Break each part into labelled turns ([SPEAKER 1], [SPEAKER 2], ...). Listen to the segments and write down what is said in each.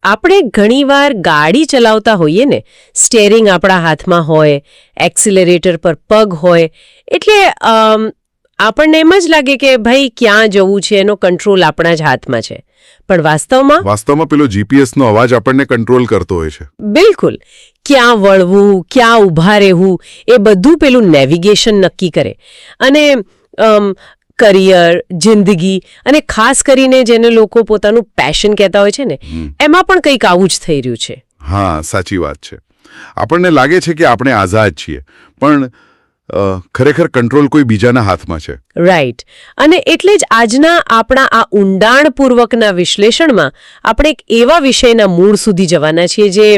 [SPEAKER 1] આપણે ઘણીવાર ગાડી ચલાવતા હોઈએ ને, સ્ટેરિંગ આપણા હાથમાં હોય, એક્સિલરેટર પર પગ હોય, એટલે આપણને એમ જ લાગે કે ભાઈ ક્યાં જવું છે એનો કંટ્રોલ આપણા જ હાથમાં છે. પણ વાસ્તવમાં
[SPEAKER 2] પેલો જીપીએસનો અવાજ આપણને કંટ્રોલ કરતો હોય છે.
[SPEAKER 1] બિલકુલ. ક્યાં વળવું, ક્યાં ઊભા રહેવું, એ બધું પેલું નેવિગેશન નક્કી કરે. અને કરિયર, જિંદગી અને ખાસ કરીને જેને લોકો પોતાનું પેશન કહેતા હોય છે ને, એમાં પણ કંઈક આવું જ થઈ રહ્યું છે.
[SPEAKER 2] હા, સાચી વાત છે. આપણને લાગે છે કે આપણે આઝાદ છીએ, પણ ખરેખર કંટ્રોલ કોઈ બીજાના હાથમાં છે.
[SPEAKER 1] રાઈટ. અને એટલે જ આજના આપણા આ ઊંડાણપૂર્વકના વિશ્લેષણમાં આપણે એક એવા વિષયના મૂળ સુધી જવાના છીએ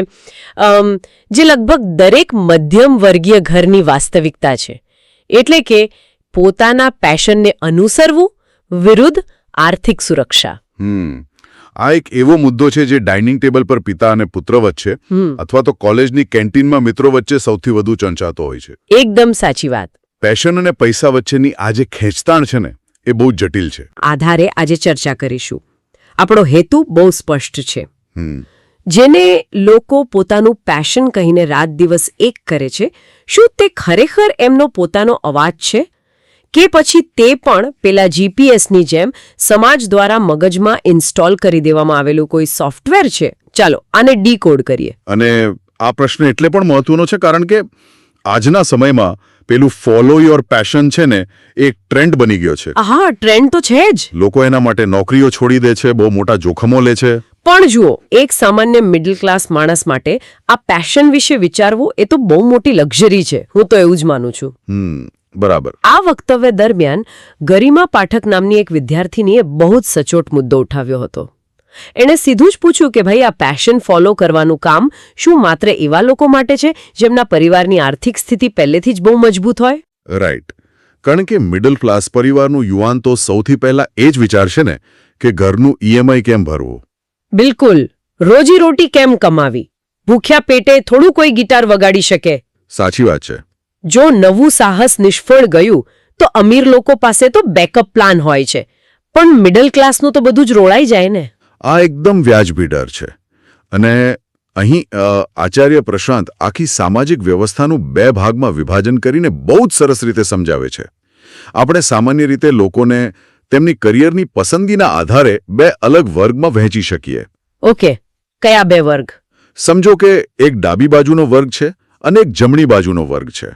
[SPEAKER 1] જે લગભગ દરેક મધ્યમ વર્ગીય ઘરની વાસ્તવિકતા છે. એટલે કે પોતાના પેશનને અનુસરવું વિરુદ્ધ આર્થિક સુરક્ષા.
[SPEAKER 2] આ એક એવો મુદ્દો છે જે ડાઇનિંગ ટેબલ પર પિતા અને પુત્ર વચ્ચે અથવા તો કોલેજની કેન્ટીનમાં મિત્રો વચ્ચે સૌથી વધુ ચર્ચાતો હોય છે.
[SPEAKER 1] એકદમ સાચી વાત.
[SPEAKER 2] પેશન અને પૈસા વચ્ચેની આ જે ખેંચતાણ છે ને, એ બહુ જટિલ છે.
[SPEAKER 1] આધારે આજે ચર્ચા કરીશું. આપણો હેતુ બહુ સ્પષ્ટ છે. જેને લોકો પોતાનું પેશન કહીને રાત દિવસ એક કરે છે, શું તે ખરેખર એમનો પોતાનો અવાજ છે, કે પછી તે પણ પેલા જીપીએસની જેમ સમાજ દ્વારા મગજમાં ઇન્સ્ટોલ કરી દેવામાં આવેલું કોઈ સોફ્ટવેર છે? ચાલો આને ડીકોડ કરીએ.
[SPEAKER 2] અને આ પ્રશ્ન એટલે પણ મહત્વનો છે કારણ કે આજના સમયમાં પેલું ફોલો યોર પેશન છે ને, એક ટ્રેન્ડ બની ગયો છે.
[SPEAKER 1] હા, ટ્રેન્ડ તો છે જ.
[SPEAKER 2] લોકો એના માટે નોકરીઓ છોડી દે છે, બહુ મોટા જોખમો લે છે.
[SPEAKER 1] પણ જુઓ, એક સામાન્ય મિડલ ક્લાસ માણસ માટે આ પેશન વિશે વિચારવું એ તો બહુ મોટી લક્ઝરી છે. હું તો એવું જ માનું છું.
[SPEAKER 2] બરાબર.
[SPEAKER 1] આ વક્તવ્ય દરમિયાન ગરિમા પાઠક નામની એક વિદ્યાર્થીનીએ બહુ જ સચોટ મુદ્દો ઉઠાવ્યો હતો. એણે સીધું જ પૂછ્યું કે ભાઈ, આ પેશન ફોલો કરવાનું કામ શું માત્ર એવા લોકો માટે છે જેમના પરિવારની આર્થિક સ્થિતિ પહેલેથી જ બહુ મજબૂત હોય?
[SPEAKER 2] રાઈટ. કારણ કે મિડલ ક્લાસ પરિવારનું યુવાન તો સૌથી પહેલા એ જ વિચારશે ને કે ઘરનું ઈએમઆઈ કેમ ભરવું.
[SPEAKER 1] બિલકુલ. રોજીરોટી કેમ કમાવી? ભૂખ્યા પેટે થોડું કોઈ ગિટાર વગાડી શકે.
[SPEAKER 2] સાચી વાત છે.
[SPEAKER 1] જો નવું સાહસ નિષ્ફળ ગયું તો અમીર લોકો પાસે તો બેકઅપ પ્લાન હોય છે, પણ મિડલ ક્લાસનું તો બધું જ રોળાઈ જાય ને.
[SPEAKER 2] આ એકદમ વ્યાજબી ડર છે. અને અહીં આચાર્ય પ્રશાંત આખી સામાજિક વ્યવસ્થાનું 2 ભાગમાં વિભાજન કરીને બહુ જ સરસ રીતે સમજાવે છે. આપણે સામાન્ય રીતે લોકોને તેમની કરિયરની પસંદગીના આધારે 2 અલગ વર્ગમાં વહેંચી શકીએ.
[SPEAKER 1] ઓકે, કયા 2 વર્ગ?
[SPEAKER 2] સમજો કે એક ડાબી બાજુનો વર્ગ છે અને એક જમણી બાજુનો વર્ગ છે.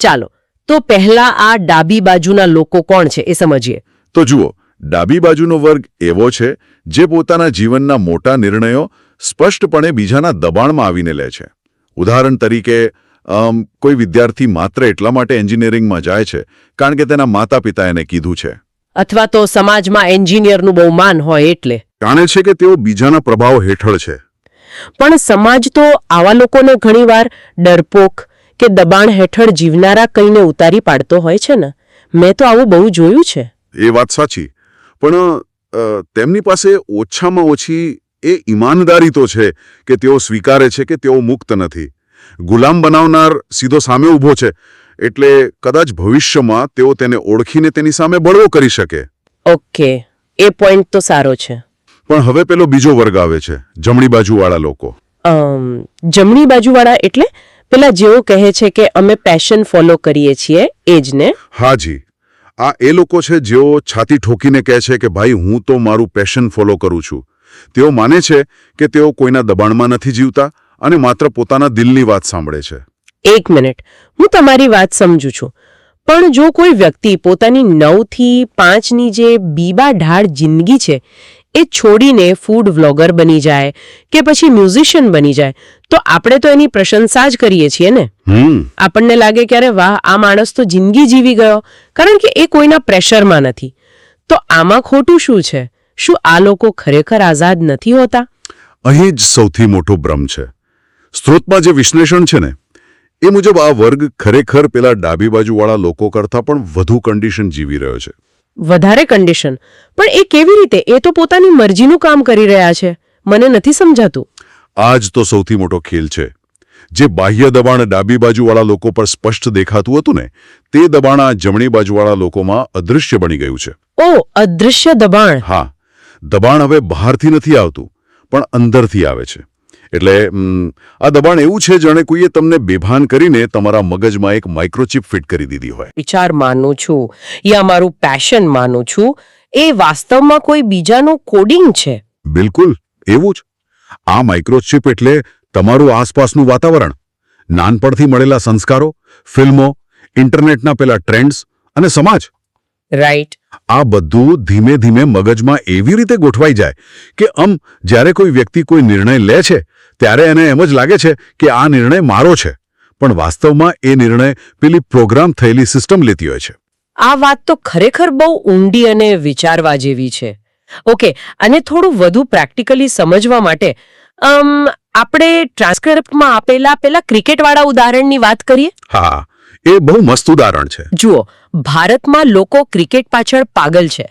[SPEAKER 1] ચાલો તો પહેલા આ ડાબી બાજુના લોકો કોણ છે એ સમજીએ.
[SPEAKER 2] તો જુઓ, ડાબી બાજુનો વર્ગ એવો છે જે પોતાના જીવનના મોટા નિર્ણયો સ્પષ્ટપણે બીજાના દબાણમાં આવીને લે છે. ઉદાહરણ તરીકે, કોઈ વિદ્યાર્થી માત્ર એટલા માટે એન્જિનિયરિંગમાં જાય છે કારણ કે તેના માતા પિતા એને કીધું છે.
[SPEAKER 1] અથવા તો સમાજમાં એન્જિનિયરનું બહુ માન હોય એટલે.
[SPEAKER 2] જાણે છે કે તેઓ બીજાના પ્રભાવ હેઠળ છે.
[SPEAKER 1] પણ સમાજ તો આવા લોકોને ઘણીવાર ડરપોક કે દબાણ હેઠળ જીવનારા કહીને ઉતારી પાડતો હોય છે ને. મેં તો આવું બહુ જોયું છે.
[SPEAKER 2] એ વાત સાચી. પણ તેમની પાસે ઓછામાં ઓછી એ ઈમાનદારી તો છે કે તેઓ સ્વીકારે છે કે તેઓ મુક્ત નથી. ગુલામ બનાવનાર સીધો સામે ઊભો છે, એટલે કદાચ ભવિષ્યમાં તેઓ તેને ઓળખીને તેની સામે બળવો કરી શકે.
[SPEAKER 1] ઓકે, એ પોઈન્ટ તો સારો છે.
[SPEAKER 2] પણ હવે પેલો બીજો વર્ગ આવે છે, જમણી બાજુવાળા લોકો.
[SPEAKER 1] જમણી બાજુવાળા એટલે પેલા જેઓ કહે છે કે અમે પેશન ફોલો કરીએ છીએ એ જ ને?
[SPEAKER 2] હાજી. આ એ લોકો છે જેઓ છાતી ઠોકીને કહે છે કે ભાઈ, હું તો મારું પેશન ફોલો કરું છું. તેઓ માને છે કે તેઓ કોઈના દબાણમાં નથી જીવતા અને માત્ર પોતાના દિલની વાત સાંભળે છે.
[SPEAKER 1] એક મિનિટ, હું તમારી વાત સમજુ છું. પણ જો કોઈ વ્યક્તિ પોતાની 9 થી 5ની જે બીબા ઢાળ જિંદગી છે એ છોડીને ફૂડ વ્લોગર બની જાય કે પછી મ્યુઝિશિયન બની જાય, તો આપણે તો એની પ્રશંસા જ કરીએ છીએ ને. આપણને લાગે કે અરે વાહ, આ માણસ તો જિંદગી જીવી ગયો, કારણ કે એ કોઈના પ્રેશરમાં નથી. તો આમાં ખોટું શું છે? શું આ લોકો ખરેખર આઝાદ નથી હોતા?
[SPEAKER 2] અહીં જ સૌથી મોટો ભ્રમ છે. સ્ત્રોતમાં જે વિશ્લેષણ છે ને, એ મુજબ આ વર્ગ ખરેખર પેલા ડાબી બાજુવાળા લોકો કરતાં પણ વધુ કન્ડિશન જીવી રહ્યો છે.
[SPEAKER 1] વધારે કન્ડિશન? પણ એ કેવી રીતે? એ તો પોતાની મરજીનું કામ કરી રહ્યા છે. મને નથી સમજાતું.
[SPEAKER 2] આ જ તો સૌથી મોટો ખેલ છે. જે બાહ્ય દબાણ ડાબી બાજુવાળા લોકો પર સ્પષ્ટ દેખાતું હતું ને, તે દબાણ આ જમણી બાજુવાળા લોકોમાં અદૃશ્ય બની ગયું છે.
[SPEAKER 1] ઓ, અદૃશ્ય દબાણ.
[SPEAKER 2] હા, દબાણ હવે બહારથી નથી આવતું, પણ અંદરથી આવે છે. એટલે આ દબાણ એવું છે જાણે કોઈએ તમને બેભાન કરીને તમારા મગજમાં એક માઇક્રોચિપ ફિટ કરી દીધી હોય.
[SPEAKER 1] વિચાર માનું છું યા મારું પેશન માનું છું એ વાસ્તવમાં કોઈ બીજાનું કોડિંગ છે.
[SPEAKER 2] બિલકુલ એવું જ. આ માઇક્રોચિપ એટલે તમારું આસપાસનું વાતાવરણ, નાનપણથી મળેલા સંસ્કારો, ફિલ્મો, ઇન્ટરનેટના પેલા ટ્રેન્ડ્સ અને સમાજ.
[SPEAKER 1] રાઈટ.
[SPEAKER 2] આ બધું ધીમે ધીમે મગજમાં એવી રીતે ગોઠવાઈ જાય કે જ્યારે કોઈ વ્યક્તિ કોઈ નિર્ણય લે છે ત્યારે એને એમ જ લાગે છે કે આ નિર્ણય મારો છે, પણ વાસ્તવમાં એ નિર્ણય પેલી પ્રોગ્રામ થયેલી સિસ્ટમ લેતી હોય છે.
[SPEAKER 1] આ વાત તો ખરેખર બહુ ઊંડી અને વિચારવા જેવી છે. ઓકે, અને થોડું વધુ પ્રેક્ટિકલી સમજવા માટે આપણે ટ્રાન્સક્રિપ્ટમાં આપેલા પેલા ક્રિકેટવાળા ઉદાહરણની વાત કરીએ.
[SPEAKER 2] હા, એ બહુ મસ્ત ઉદાહરણ છે.
[SPEAKER 1] જુઓ, ભારતમાં લોકો ક્રિકેટ પાછળ પાગલ છે.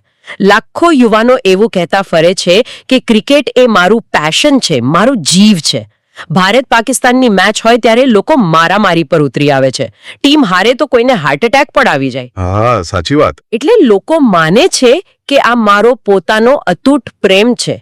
[SPEAKER 1] લાખો યુવાનો એવું કહેતા ફરે છે કે ક્રિકેટ એ મારું પેશન છે, મારું જીવ છે. ભારત પાકિસ્તાનની મેચ હોય ત્યારે લોકો મારામારી પર ઉતરી આવે છે. ટીમ હારે તો કોઈને હાર્ટ એટેક પણ આવી જાય.
[SPEAKER 2] હા, સાચી વાત.
[SPEAKER 1] એટલે લોકો માને છે કે આ મારો પોતાનો અતૂટ પ્રેમ છે.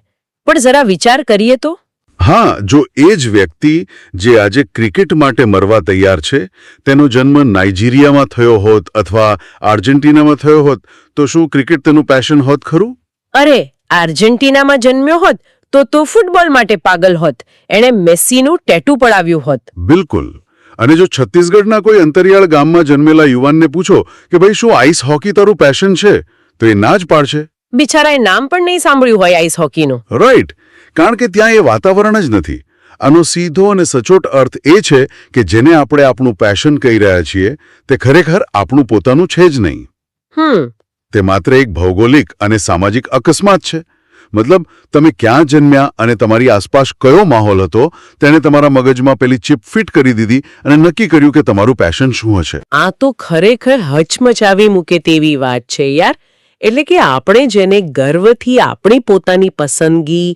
[SPEAKER 1] પણ જરા વિચાર કરીએ તો.
[SPEAKER 2] હા, જો એ જ વ્યક્તિ જે આજે ક્રિકેટ માટે મરવા તૈયાર છે તેનો જન્મ નાઇજીરિયામાં થયો હોત અથવા આર્જેન્ટિનામાં થયો હોત તો શું ક્રિકેટ તેનું પેશન હોત ખરું?
[SPEAKER 1] અરે, આર્જેન્ટિનામાં જન્મ્યો હોત તો ફૂટબોલ માટે પાગલ હોત. એણે મેસ્સીનું ટેટુ પડાવ્યું હોત.
[SPEAKER 2] બિલકુલ. અને જો છત્તીસગઢના કોઈ અંતરિયાળ ગામમાં જન્મેલા યુવાનને પૂછો કે ભાઈ શું આઈસ હોકી તારું પેશન છે તો એ ના જ પાડશે.
[SPEAKER 1] બિચારાએ નામ પણ નહીં સાંભળ્યું હોય આઈસ હોકીનું.
[SPEAKER 2] રાઈટ. કારણ કે ત્યાં એ વાતાવરણ જ નથી. આનો સીધો અને સચોટ અર્થ એ છે કે જેને આપણે આપણું પેશન કહી રહ્યા છીએ તે ખરેખર આપણું પોતાનું છે જ નહીં. તે માત્ર એક ભૌગોલિક અને સામાજિક અકસ્માત છે. મતલબ તમે ક્યાં જન્મ્યા અને તમારી આસપાસ કયો માહોલ હતો તેને તમારા મગજમાં પેલી ચિપ ફિટ કરી દીધી અને નક્કી કર્યું કે તમારું પેશન શું હશે.
[SPEAKER 1] આ તો ખરેખર હચમચાવી મૂકે તેવી વાત છે યાર. એટલે કે આપણે જેને ગર્વથી આપણી પોતાની પસંદગી,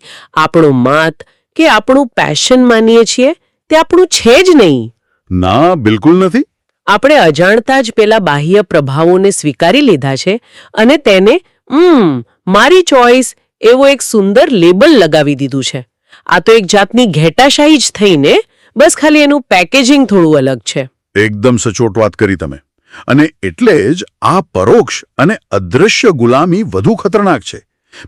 [SPEAKER 1] આપણું મત કે આપણું પેશન માનીએ છીએ તે આપણું છે જ નહીં.
[SPEAKER 2] ના, બિલકુલ નથી.
[SPEAKER 1] આપણે અજાણતા જ પેલા બાહ્ય પ્રભાવોને સ્વીકારી લીધા છે અને તેને મારી ચોઇસ એવો એક સુંદર લેબલ લગાવી દીધું છે. આ તો એક જાતની ઘેટાશાહી જ થઈને, બસ ખાલી એનું પેકેજિંગ થોડું અલગ છે.
[SPEAKER 2] એકદમ સચોટ વાત કરી તમે. અને એટલે જ આ પરોક્ષ અને અદ્રશ્ય ગુલામી વધુ ખતરનાક છે.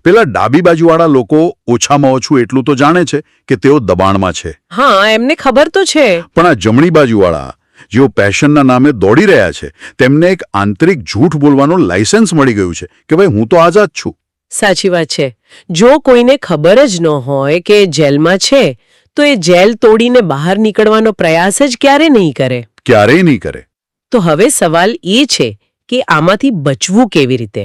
[SPEAKER 2] પેલા ડાબી બાજુવાળા લોકો ઓછામાં ઓછું એટલું તો જાણે છે કે તેઓ દબાણમાં છે.
[SPEAKER 1] હા, એમને ખબર તો છે.
[SPEAKER 2] પણ આ જમણી બાજુવાળા જેઓ પેશનના નામે દોડી રહ્યા છે તેમને એક આંતરિક જૂઠ બોલવાનો લાયસન્સ મળી ગયું છે કે ભાઈ હું તો આઝાદ છું.
[SPEAKER 1] સાચી વાત છે. જો કોઈને ખબર જ ન હોય કે જેલમાં છે તો એ જેલ તોડીને બહાર નીકળવાનો પ્રયાસ જ ક્યારે નહીં કરે.
[SPEAKER 2] ક્યારેય નહીં કરે.
[SPEAKER 1] તો હવે સવાલ એ છે કે આમાંથી બચવું કેવી રીતે?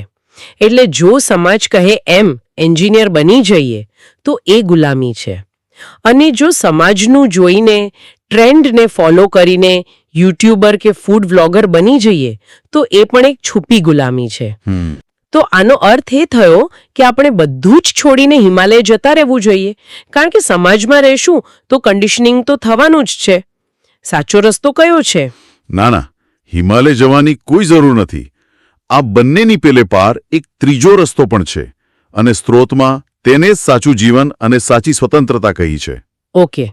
[SPEAKER 1] એટલે જો સમાજ કહે એમ એન્જિનિયર બની જઈએ તો એ ગુલામી છે. અને જો સમાજનું જોઈને ટ્રેન્ડને ફોલો કરીને યુટ્યુબર કે ફૂડ વ્લોગર બની જઈએ તો એ પણ એક છુપી ગુલામી છે. તો આનો અર્થ એ થયો કે આપણે બધું જ છોડીને હિમાલય જતા રહેવું જોઈએ, કારણ કે સમાજમાં રહેશું તો કન્ડિશનિંગ તો થવાનું જ છે. સાચો રસ્તો કયો છે?
[SPEAKER 2] ના ના, હિમાલય જવાની કોઈ જરૂર નથી. આ બંનેની પેલે પાર એક ત્રીજો રસ્તો પણ છે અને સ્ત્રોતમાં તેને જ સાચું જીવન અને સાચી સ્વતંત્રતા કહી છે.
[SPEAKER 1] ઓકે,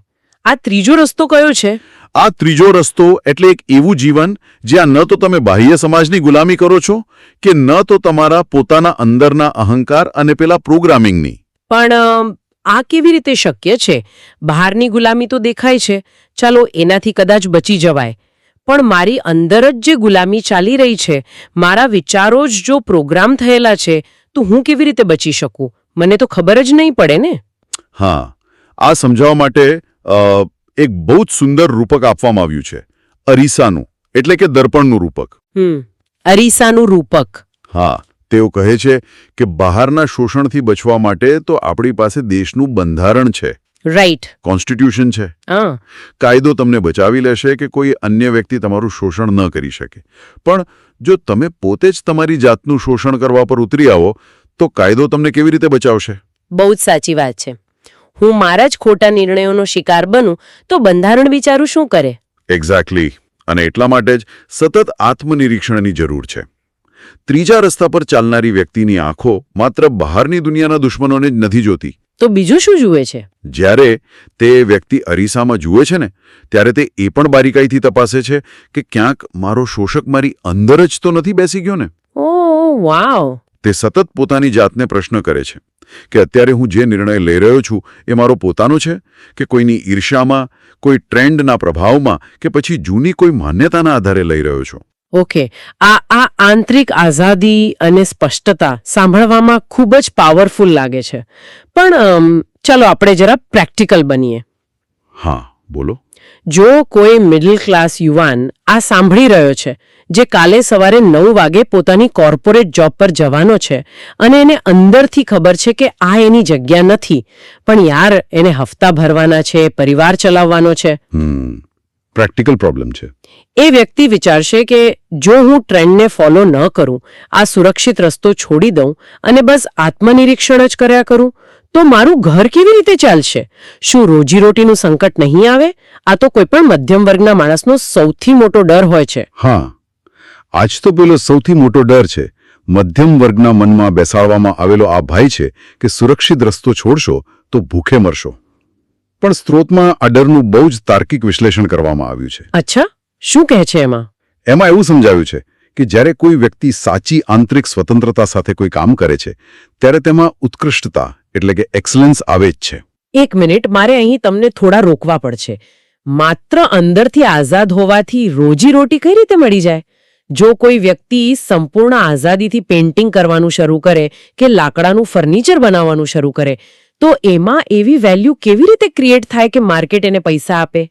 [SPEAKER 1] આ ત્રીજો રસ્તો કયો છે?
[SPEAKER 2] આ ત્રીજો રસ્તો એટલે એક એવું જીવન જ્યાં ન તો તમે બાહ્ય સમાજની ગુલામી કરો છો કે ન તો તમારા પોતાના અંદરના અહંકાર અને પેલા પ્રોગ્રામિંગની.
[SPEAKER 1] પણ આ કેવી રીતે શક્ય છે? બહારની ગુલામી તો દેખાય છે, ચાલો એનાથી કદાચ બચી જવાય. પણ મારી અંદર જ જે ગુલામી ચાલી રહી છે, મારા વિચારો જ જો પ્રોગ્રામ થયેલા છે, તો હું કેવી રીતે બચી શકું? મને તો ખબર જ નહીં પડે ને.
[SPEAKER 2] હા, આ સમજાવવા માટે એક બહુ જ સુંદર રૂપક આપવામાં આવ્યું છે. અરીસાનું, એટલે કે દર્પણનું રૂપક.
[SPEAKER 1] અરીસાનું રૂપક.
[SPEAKER 2] હા, તેઓ કહે છે કે બહારના શોષણથી બચવા માટે તો આપણી પાસે દેશનું બંધારણ છે.
[SPEAKER 1] રાઈટ.
[SPEAKER 2] કોન્સ્ટિટ્યુશન છે. કાયદો તમને બચાવી લેશે કે કોઈ અન્ય વ્યક્તિ તમારું શોષણ ન કરી શકે. પણ જો તમે પોતે જ તમારી જાતનું શોષણ કરવા પર ઉતરી આવો તો કાયદો તમને કેવી રીતે બચાવશે?
[SPEAKER 1] બહુ જ સાચી વાત છે. હું મારા જ ખોટા નિર્ણયોનો શિકાર બનું તો બંધારણ બિચારું શું કરે?
[SPEAKER 2] એક્ઝેક્ટલી. અને એટલા માટે જ સતત આત્મનિરીક્ષણની જરૂર છે. ત્રીજા રસ્તા પર ચાલનારી વ્યક્તિની આંખો માત્ર બહારની દુનિયાના દુશ્મનોને જ નથી જોતી,
[SPEAKER 1] તો બીજું શું જુએ છે?
[SPEAKER 2] જ્યારે તે વ્યક્તિ અરીસામાં જુએ છે ને ત્યારે તે એ પણ બારીકાઈથી તપાસે છે કે ક્યાંક મારો શોષક મારી અંદર જ તો નથી બેસી ગયો ને.
[SPEAKER 1] ઓહ વાવ.
[SPEAKER 2] તે સતત પોતાની જાતને પ્રશ્ન કરે છે કે અત્યારે હું જે નિર્ણય લઈ રહ્યો છું એ મારો પોતાનો છે કે કોઈની ઈર્ષ્યામાં, કોઈ ટ્રેન્ડના પ્રભાવમાં કે પછી જૂની કોઈ માન્યતાના આધારે લઈ રહ્યો છું.
[SPEAKER 1] ઓકે, આ આંતરિક આઝાદી અને સ્પષ્ટતા સાંભળવામાં ખૂબ જ પાવરફુલ લાગે છે. પણ ચલો આપણે જરા પ્રેક્ટિકલ બનીએ.
[SPEAKER 2] હા, બોલો.
[SPEAKER 1] જો કોઈ મિડલ ક્લાસ યુવાન આ સાંભળી રહ્યો છે, જે કાલે સવારે 9 વાગે પોતાની કોર્પોરેટ જોબ પર જવાનો છે અને એને અંદરથી ખબર છે કે આ એની જગ્યા નથી, પણ યાર એને હફતા ભરવાના છે, પરિવાર ચલાવવાનો છે.
[SPEAKER 2] પ્રેક્ટિકલ પ્રોબ્લેમ છે.
[SPEAKER 1] એ વ્યક્તિ વિચારશે કે જો હું ટ્રેન્ડને ફોલો ન કરું, આ સુરક્ષિત રસ્તો છોડી દઉં અને બસ આત્મનિરીક્ષણ જ કર્યા કરું, તો મારું ઘર કેવી રીતે ચાલશે? શું રોજીરોટીનું સંકટ નહીં આવે? આ તો કોઈપણ મધ્યમ વર્ગના માણસનો સૌથી મોટો ડર હોય છે.
[SPEAKER 2] હા, આજ તો પેલો સૌથી મોટો ડર છે. મધ્યમ વર્ગના મનમાં બેસાડવામાં આવેલો આ ભય છે કે સુરક્ષિત રસ્તો છોડશો તો ભૂખે મરશો. પણ સ્ત્રોતમાં આ ડરનું બહુ જ તાર્કિક વિશ્લેષણ કરવામાં આવ્યું છે.
[SPEAKER 1] અચ્છા, શું કહે છે એમાં?
[SPEAKER 2] એમાં એવું સમજાવ્યું છે કે જ્યારે કોઈ વ્યક્તિ સાચી આંતરિક સ્વતંત્રતા સાથે કોઈ કામ કરે છે ત્યારે તેમાં ઉત્કૃષ્ટતા એટલે કે એક્સલન્સ આવે જ છે.
[SPEAKER 1] એક મિનિટ, મારે અહીં તમને થોડા રોકવા પડશે. માત્ર અંદરથી આઝાદ હોવાથી રોજીરોટી કઈ રીતે મળી જાય? જો કોઈ વ્યક્તિ સંપૂર્ણ આઝાદીથી પેઇન્ટિંગ કરવાનું શરૂ કરે કે લાકડાનું ફર્નિચર બનાવવાનું શરૂ કરે, તો એમાં એવી વેલ્યુ કેવી રીતે ક્રિએટ થાય કે માર્કેટ એને પૈસા આપે?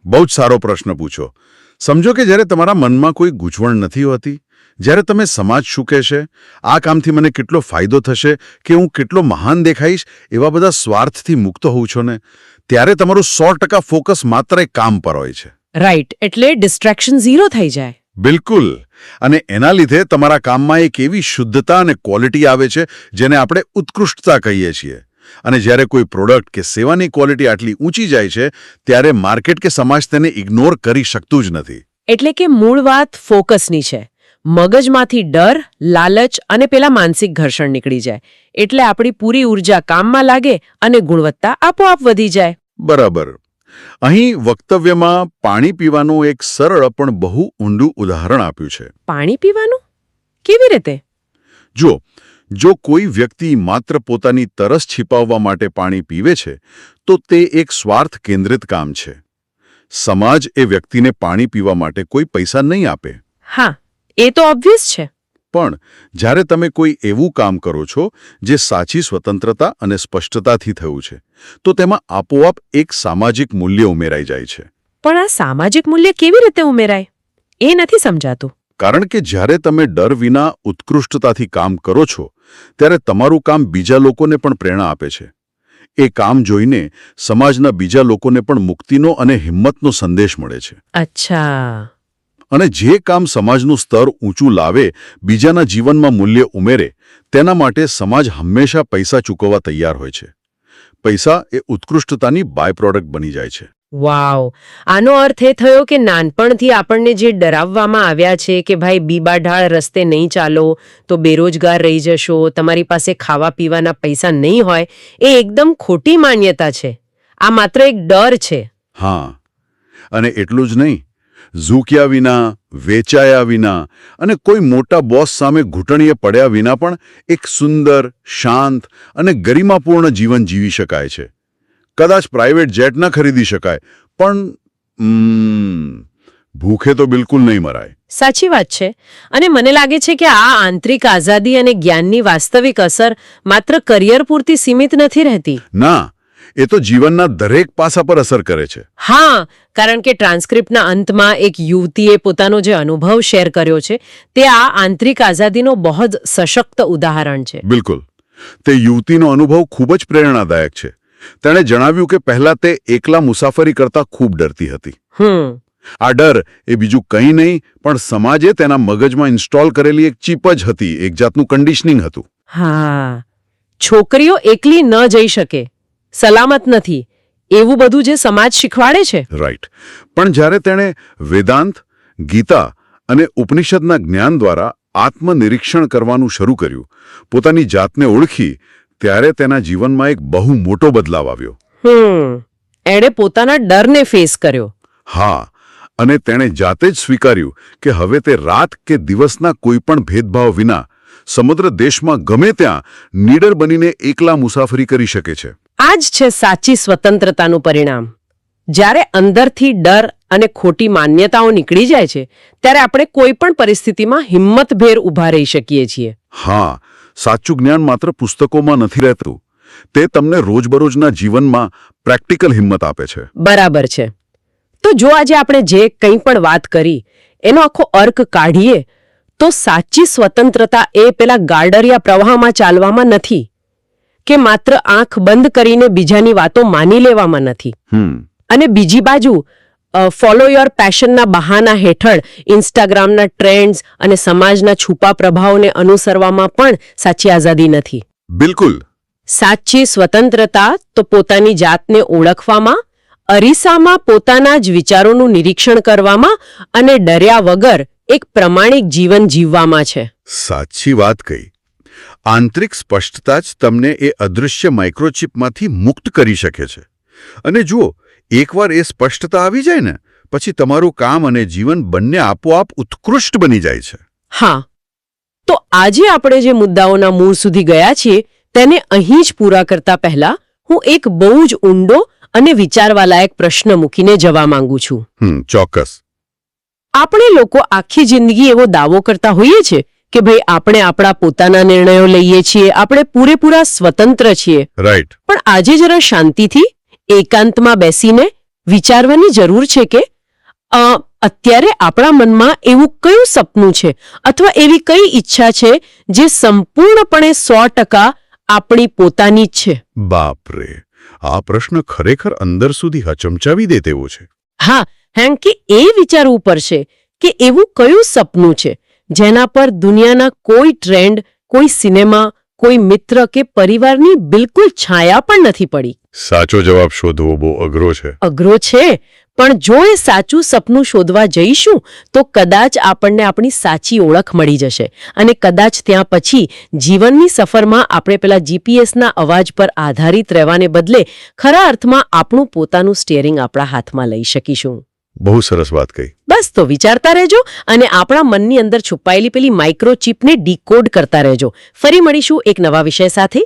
[SPEAKER 2] બહુ જ સારો પ્રશ્ન પૂછો. સમજો કે જ્યારે તમારા મનમાં કોઈ ગૂંચવણ નથી હોતી, જ્યારે તમે સમાજ શું કહેશે, આ કામથી મને કેટલો ફાયદો થશે કે હું કેટલો મહાન દેખાઈશ, એવા બધા સ્વાર્થથી મુક્ત હોઉં છો ને, ત્યારે તમારું 100% ફોકસ માત્ર એક કામ પર હોય છે.
[SPEAKER 1] રાઈટ, એટલે ડિસ્ટ્રેક્શન ઝીરો થઈ જાય.
[SPEAKER 2] બિલકુલ. અને એના લીધે તમારા કામમાં એક એવી શુદ્ધતા અને ક્વોલિટી આવે છે જેને આપણે ઉત્કૃષ્ટતા કહીએ છીએ. અને જ્યારે કોઈ પ્રોડક્ટ કે સેવાની ક્વોલિટી આટલી ઊંચી જાય છે ત્યારે માર્કેટ કે સમાજ તેને ઇગ્નોર કરી શકતું જ નથી.
[SPEAKER 1] એટલે કે મૂળ વાત ફોકસની છે. મગજમાંથી ડર, લાલચ અને પેલા માનસિક ઘર્ષણ નીકળી જાય, એટલે આપણી પૂરી ઊર્જા કામમાં લાગે અને ગુણવત્તા આપોઆપ વધી જાય.
[SPEAKER 2] બરાબર. અહીં વક્તવ્યમાં પાણી પીવાનું એક સરળ પણ બહુ ઊંડું ઉદાહરણ આપ્યું છે.
[SPEAKER 1] પાણી પીવાનું? કેવી રીતે?
[SPEAKER 2] જો કોઈ વ્યક્તિ માત્ર પોતાની તરસ छिपाવવા માટે પાણી પીવે છે તો તે એક સ્વાર્થ કેન્દ્રિત કામ છે. સમાજ એ વ્યક્તિને પાણી પીવા માટે કોઈ પૈસા નહીં આપે.
[SPEAKER 1] હા, એ તો ઓબ્વિયસ છે.
[SPEAKER 2] પણ જ્યારે તમે કોઈ એવું કામ કરો છો જે સાચી સ્વતંત્રતા અને સ્પષ્ટતાથી થયું છે તો તેમાં આપોઆપ એક સામાજિક મૂલ્ય ઉમેરાઈ જાય છે.
[SPEAKER 1] પણ આ સામાજિક મૂલ્ય કેવી રીતે ઉમેરાય? એ નથી સમજાતું.
[SPEAKER 2] કારણ કે જ્યારે તમે ડર વિના ઉત્કૃષ્ટતાથી કામ કરો છો ત્યારે તમારું કામ બીજા લોકોને પણ પ્રેરણા આપે છે. એ કામ જોઈને સમાજના બીજા લોકોને પણ મુક્તિનો અને હિંમતનો સંદેશ મળે છે.
[SPEAKER 1] અચ્છા.
[SPEAKER 2] અને જે કામ સમાજનું સ્તર ઊંચું લાવે, બીજાના જીવનમાં મૂલ્ય ઉમેરે, તેના માટે સમાજ હંમેશા પૈસા ચૂકવવા તૈયાર હોય છે. પૈસા એ ઉત્કૃષ્ટતાની બાય પ્રોડક્ટ બની જાય છે.
[SPEAKER 1] વાવ, આનો અર્થ એ થયો કે નાનપણથી આપણને જે ડરાવવામાં આવ્યા છે કે ભાઈ બીબાઢાળ રસ્તે નહીં ચાલો તો બેરોજગાર રહી જશો, તમારી પાસે ખાવા પીવાના પૈસા નહીં હોય, એ એકદમ ખોટી માન્યતા છે. આ માત્ર એક ડર છે.
[SPEAKER 2] હા, અને એટલું જ નહીં, ઝૂક્યા વિના, વેચાયા વિના અને કોઈ મોટા બોસ સામે ઘૂંટણીએ પડ્યા વિના પણ એક સુંદર, શાંત અને ગરિમાપૂર્ણ જીવન જીવી શકાય છે. કદાચ પ્રાઇવેટ જેટ ન ખરીદી શકાય, પણ ભૂખે તો બિલકુલ નહીં મરાય.
[SPEAKER 1] સાચી વાત છે. અને મને લાગે છે કે આ આંતરિક આઝાદી અને જ્ઞાનની વાસ્તવિક અસર માત્ર કરિયર પૂરતી સીમિત નથી રહેતી.
[SPEAKER 2] ના, એ તો જીવનના દરેક પાસા પર અસર કરે છે.
[SPEAKER 1] હા, કારણ કે ટ્રાન્સક્રિપ્ટના અંતમાં એક યુવતીએ પોતાનો જે અનુભવ શેર કર્યો છે તે આ આંતરિક આઝાદીનો બહુ જ સશક્ત ઉદાહરણ છે.
[SPEAKER 2] બિલકુલ. તે યુવતીનો અનુભવ ખૂબ જ પ્રેરણાદાયક છે. તેણે જણાવ્યું કે પહેલા તે એકલા મુસાફરી કરતા ખૂબ ડરતી હતી. આ ડર એ બીજું કંઈ નહીં પણ સમાજે તેના મગજમાં ઇન્સ્ટોલ કરેલી એક ચીપ જ હતી, એક જાતનું કન્ડિશનિંગ હતું.
[SPEAKER 1] હા, છોકરીઓ એકલી ન જઈ શકે, સલામત નથી, એવું બધું જે સમાજ શીખવાડે છે.
[SPEAKER 2] રાઈટ. પણ જ્યારે તેણે વેદાંત, ગીતા અને ઉપનિષદના જ્ઞાન દ્વારા આત્મનિરીક્ષણ કરવાનું શરૂ કર્યું, પોતાની જાતને ઓળખી, ત્યારે તેના જીવનમાં એક બહુ મોટો બદલાવ આવ્યો.
[SPEAKER 1] એણે પોતાના ડરને ફેસ કર્યો.
[SPEAKER 2] હા, અને તેણે જાતે જ સ્વીકાર્યું કે હવે તે રાત કે દિવસના કોઈ પણ ભેદભાવ વિના સમગ્ર દેશમાં ગમે ત્યાં નીડર બનીને એકલા મુસાફરી કરી શકે છે.
[SPEAKER 1] આ જ છે સાચી સ્વતંત્રતાનું પરિણામ. જ્યારે અંદરથી ડર અને ખોટી માન્યતાઓ નીકળી જાય છે ત્યારે આપણે કોઈ પણ પરિસ્થિતિમાં હિંમતભેર ઊભા રહી શકીએ છીએ.
[SPEAKER 2] હા, સાચું જ્ઞાન માત્ર પુસ્તકોમાં નથી રહેતું. તે તમને રોજબરોજના જીવનમાં પ્રેક્ટિકલ હિંમત આપે છે.
[SPEAKER 1] બરાબર છે. તો જો આજે આપણે જે કંઈ પણ વાત કરી એનો આખો અર્ક કાઢીએ તો સાચી સ્વતંત્રતા એ પેલા ગાડરિયા પ્રવાહમાં ચાલવામાં નથી કે માત્ર આંખ બંધ કરીને બીજાની વાતો માની લેવામાં નથી. અને બીજી બાજુ ફોલો યોર પેશનના બહાના હેઠળ ઇન્સ્ટાગ્રામના ટ્રેન્ડ્સ અને સમાજના છુપા પ્રભાવોને અનુસરવામાં પણ સાચી આઝાદી નથી.
[SPEAKER 2] બિલકુલ.
[SPEAKER 1] સાચી સ્વતંત્રતા તો પોતાની જાતને ઓળખવામાં, અરીસામાં પોતાના જ વિચારોનું નિરીક્ષણ કરવામાં અને ડર્યા વગર એક પ્રમાણિક જીવન જીવવામાં છે.
[SPEAKER 2] સાચી વાત કહી. આંતરિક સ્પષ્ટતા જ તમને એ અદૃશ્ય માઇક્રોચિપમાંથી મુક્ત કરી શકે છે. અને જુઓ, એકવાર એ સ્પષ્ટતા આવી જાય ને પછી તમારું કામ અને જીવન બંને આપોઆપ ઉત્કૃષ્ટ બની જાય છે.
[SPEAKER 1] હા, તો આજે આપણે જે મુદ્દાઓના મૂળ સુધી ગયા છીએ તેને અહીં જ પૂરા કરતા પહેલા હું એક બહુ જ ઊંડો અને વિચારવાલાયક પ્રશ્ન મૂકીને જવા માંગુ છું.
[SPEAKER 2] ચોક્કસ.
[SPEAKER 1] આપણે લોકો આખી જિંદગી એવો દાવો કરતા હોઈએ છીએ કે ભાઈ આપણે આપણા પોતાના નિર્ણયો લઈએ છીએ, આપણે પૂરેપૂરા સ્વતંત્ર છીએ.
[SPEAKER 2] રાઈટ.
[SPEAKER 1] પણ આજે જરા શાંતિથી એકાંતમાં બેસીને વિચારવાની જરૂર છે કે અત્યારે આપણા મનમાં એવું કયું સપનું છે અથવા એવી કઈ ઈચ્છા છે જે સંપૂર્ણપણે 100% આપણી પોતાની જ છે.
[SPEAKER 2] બાપરે, આ પ્રશ્ન ખરેખર અંદર સુધી હચમચાવી દે તેવો છે.
[SPEAKER 1] હા, કે એ વિચારવું પડશે કે એવું કયું સપનું છે જેના પર દુનિયાના કોઈ ટ્રેન્ડ, કોઈ સિનેમા, કોઈ મિત્ર કે પરિવારની બિલકુલ છાયા પણ નથી પડી.
[SPEAKER 2] સાચો જવાબ શોધવો બહુ અઘરો છે.
[SPEAKER 1] અઘરો છે, પણ જો એ સાચું સપનું શોધવા જઈશું તો કદાચ આપણને આપણી સાચી ઓળખ મળી જશે અને કદાચ ત્યાં પછી જીવનની સફરમાં આપણે પેલા જીપીએસના અવાજ પર આધારિત રહેવાને બદલે ખરા અર્થમાં આપણું પોતાનું સ્ટીયરિંગ આપણા હાથમાં લઈ શકીશું.
[SPEAKER 2] બહુ સરસ વાત કહી.
[SPEAKER 1] બસ તો વિચારતા રહેજો અને આપણા મનની અંદર છુપાયેલી પેલી માઇક્રોચિપને ડીકોડ કરતા રહેજો. ફરી મળીશું એક નવા વિષય સાથે.